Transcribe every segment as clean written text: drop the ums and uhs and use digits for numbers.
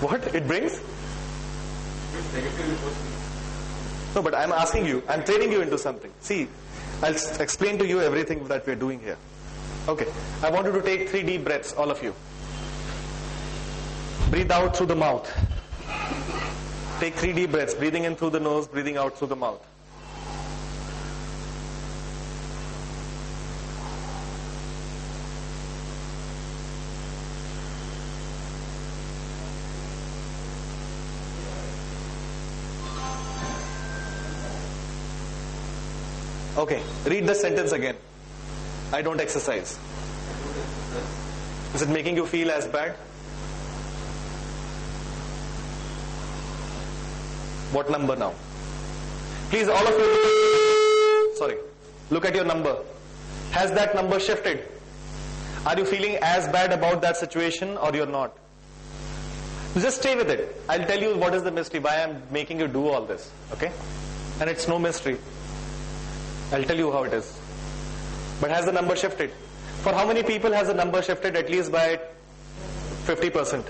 What? It brings? No, but I'm asking you, I'm training you into something. See, I'll explain to you everything that we're doing here. Okay, I want you to take 3 deep breaths, all of you. Breathe out through the mouth. Take 3 deep breaths, breathing in through the nose, breathing out through the mouth. Okay, read the sentence again. I don't exercise. Is it making you feel as bad? What number now? Please, all of you, sorry, look at your number. Has that number shifted? Are you feeling as bad about that situation or you're not? Just stay with it. I'll tell you what is the mystery, why I'm making you do all this. Okay? And it's no mystery. I'll tell you how it is. But has the number shifted? For how many people has the number shifted at least by 50%?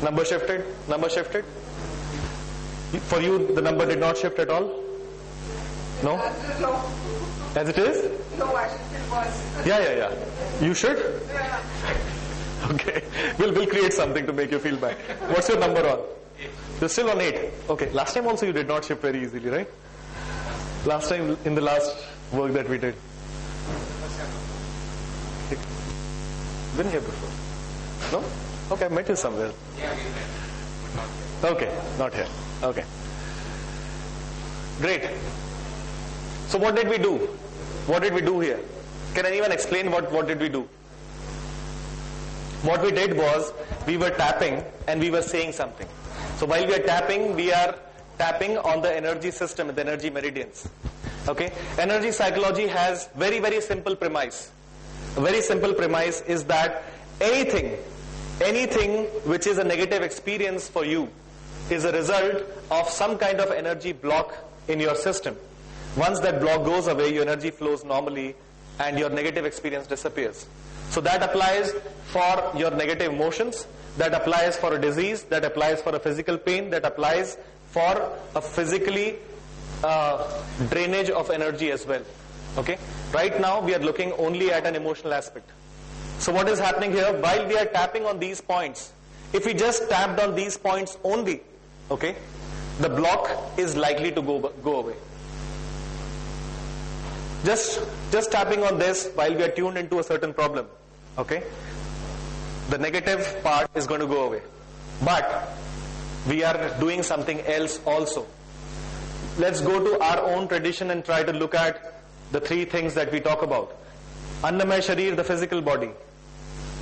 Number shifted? Number shifted? For you, the number did not shift at all? No? No. As it is? No, I should feel worse. Yeah. You should? Yeah. Okay. We'll create something to make you feel bad. What's your number on? 8. You're still on 8. Okay. Last time also you did not shift very easily, right? Last time in the last work that we did. Been here before? No? Okay, I met you somewhere. Okay, not here. Okay. Great. So what did we do? What did we do here? Can anyone explain what did we do? What we did was, we were tapping and we were saying something. So while we are tapping on the energy system, the energy meridians. Okay? Energy psychology has very, very simple premise. A very simple premise is that anything which is a negative experience for you is a result of some kind of energy block in your system. Once that block goes away, your energy flows normally and your negative experience disappears. So that applies for your negative emotions, that applies for a disease, that applies for a physical pain, that applies for a physically drainage of energy as well. Okay? Right now we are looking only at an emotional aspect. So what is happening here? While we are tapping on these points, if we just tapped on these points only, okay, the block is likely to go away. Just tapping on this while we are tuned into a certain problem, okay, the negative part is going to go away. But we are doing something else also. Let's go to our own tradition and try to look at the 3 things that we talk about. Annamay Sharir, the physical body.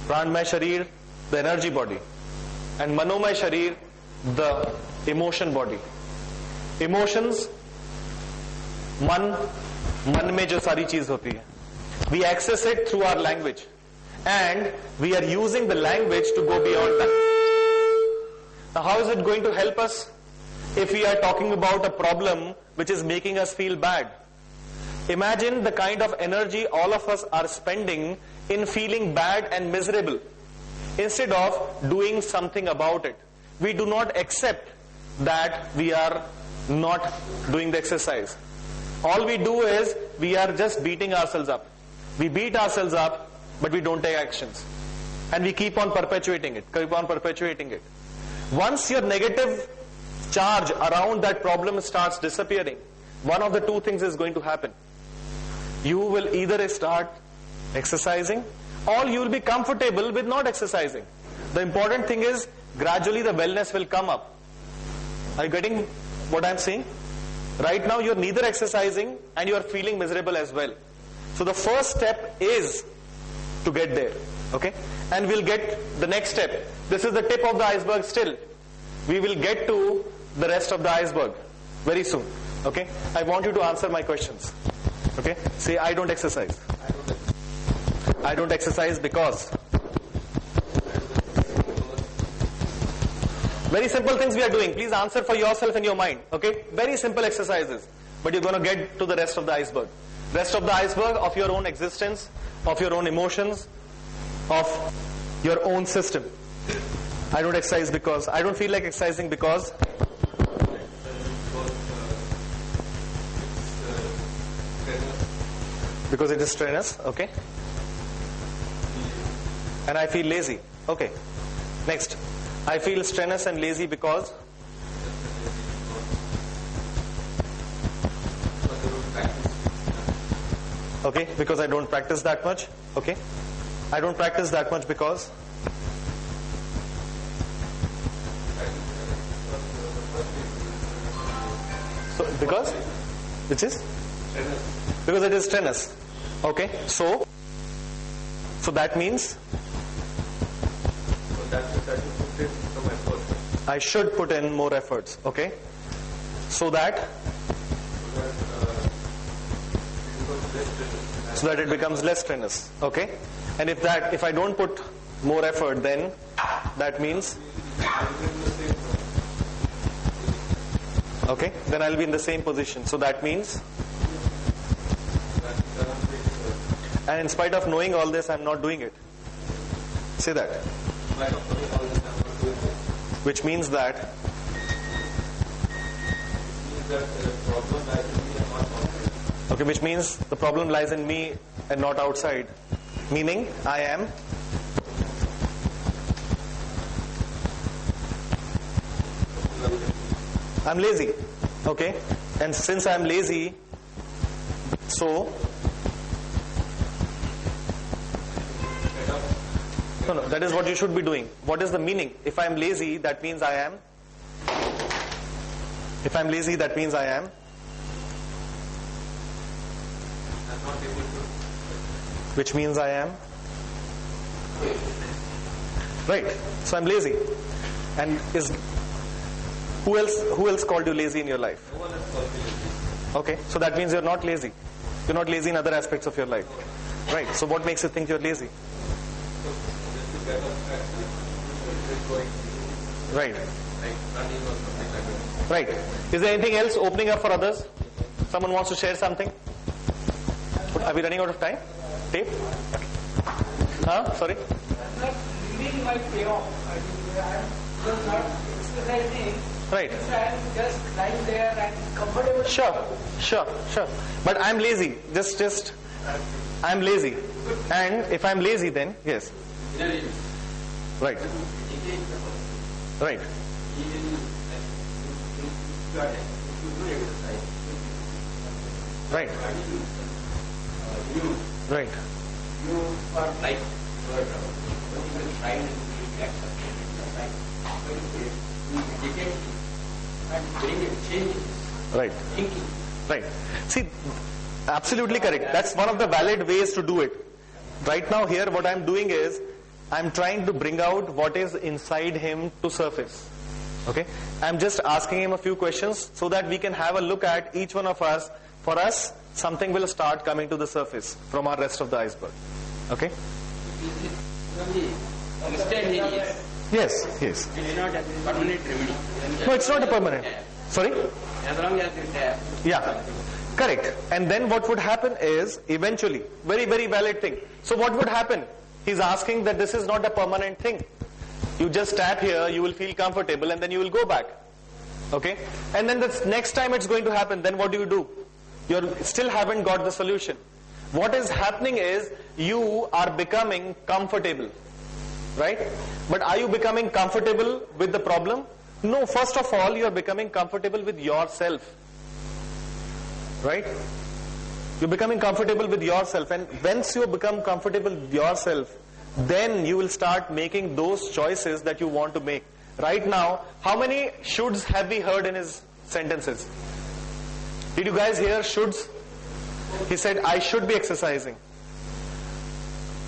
Pranmay Sharir, the energy body. And Manomay Sharir, the emotion body. Emotions, मन में जो सारी चीज होती है, we access it through our language and we are using the language to go beyond that. Now how is it going to help us if we are talking about a problem which is making us feel bad? Imagine the kind of energy all of us are spending in feeling bad and miserable instead of doing something about it. We do not accept that we are not doing the exercise. All we do is we are just beating ourselves up. We beat ourselves up, but we don't take actions. And we keep on perpetuating it. Once your negative charge around that problem starts disappearing, one of the 2 things is going to happen. You will either start exercising or you will be comfortable with not exercising. The important thing is gradually the wellness will come up. Are you getting what I'm saying? Right now you're neither exercising and you are feeling miserable as well. So the first step is to get there. Okay? And we'll get the next step. This is the tip of the iceberg still. We will get to the rest of the iceberg very soon. Okay? I want you to answer my questions. Okay? Say, I don't exercise. I don't exercise because. Very simple things we are doing. Please answer for yourself in your mind. Okay? Very simple exercises. But you're going to get to the rest of the iceberg. Rest of the iceberg of your own existence, of your own emotions, of your own system. I don't exercise because I don't feel like exercising because it is strenuous. Okay. And I feel lazy. Okay. Next. I feel strenuous and lazy because okay, because I don't practice that much. Okay. I don't practice that much because because which is because it is strenuous. Okay, so that means I should put in more efforts. Okay, so that it becomes less strenuous. Okay, and if I don't put more effort, then that means okay, then I'll be in the same position. So that means, and in spite of knowing all this, I'm not doing it. Say that. Which means that okay, which means the problem lies in me and not outside. Meaning I'm lazy. Okay, and since I'm lazy, so no, that is what you should be doing. What is the meaning? If I'm lazy, that means I am. If I'm lazy, that means I am. Which means I am. Right. So I'm lazy. And who else called you lazy in your life? Okay. So that means you're not lazy. You're not lazy in other aspects of your life. Right. So what makes you think you're lazy? Right. Right. Is there anything else opening up for others? Someone wants to share something? Are we running out of time? Tape? Sorry? Like reading my payoff. I'm just not exercising. Right. I'm just lying there and comfortable. Sure. But I'm lazy. Just I'm lazy. And if I'm lazy, then yes. Right. Right. Right. Right. You are like you are trying to be accepted, right? But you meditate and bring a change. Right. Thinking. Right. See, absolutely correct. That's one of the valid ways to do it. Right now here what I'm doing is I'm trying to bring out what is inside him to surface. Okay? I'm just asking him a few questions so that we can have a look at each one of us. For us, something will start coming to the surface from our rest of the iceberg. Okay? Yes. It is not a permanent remedy. No, it's not a permanent. Sorry? As long as it Yeah. Correct. And then what would happen is, eventually, very, very valid thing. So what would happen? He's asking that this is not a permanent thing. You just tap here, you will feel comfortable, and then you will go back. Okay? And then the next time it's going to happen, then what do? You still haven't got the solution. What is happening is, you are becoming comfortable. Right? But are you becoming comfortable with the problem? No, first of all, you are becoming comfortable with yourself. Right? You're becoming comfortable with yourself, and once you become comfortable with yourself, then you will start making those choices that you want to make. Right now, how many shoulds have we heard in his sentences? Did you guys hear shoulds? He said, I should be exercising.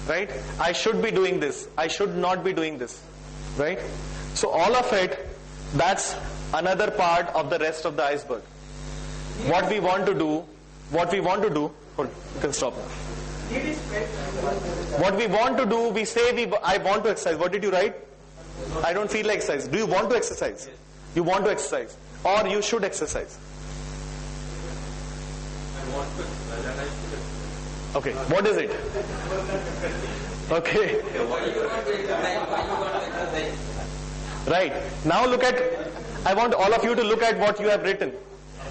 Right? I should be doing this. I should not be doing this. Right? So all of it, that's another part of the rest of the iceberg. What we want to do, hold, you can stop. What we want to do, we say I want to exercise. What did you write? I don't feel like exercise. Do you want to exercise? You want to exercise. Or you should exercise. I want to exercise and I should exercise. Okay, what is it? Okay. Why you want to exercise? Why you want to exercise? Right. Now look at, I want all of you to look at what you have written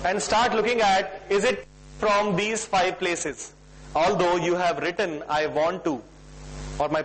and start looking at, is it from these 5 places? Although you have written, I want to, or my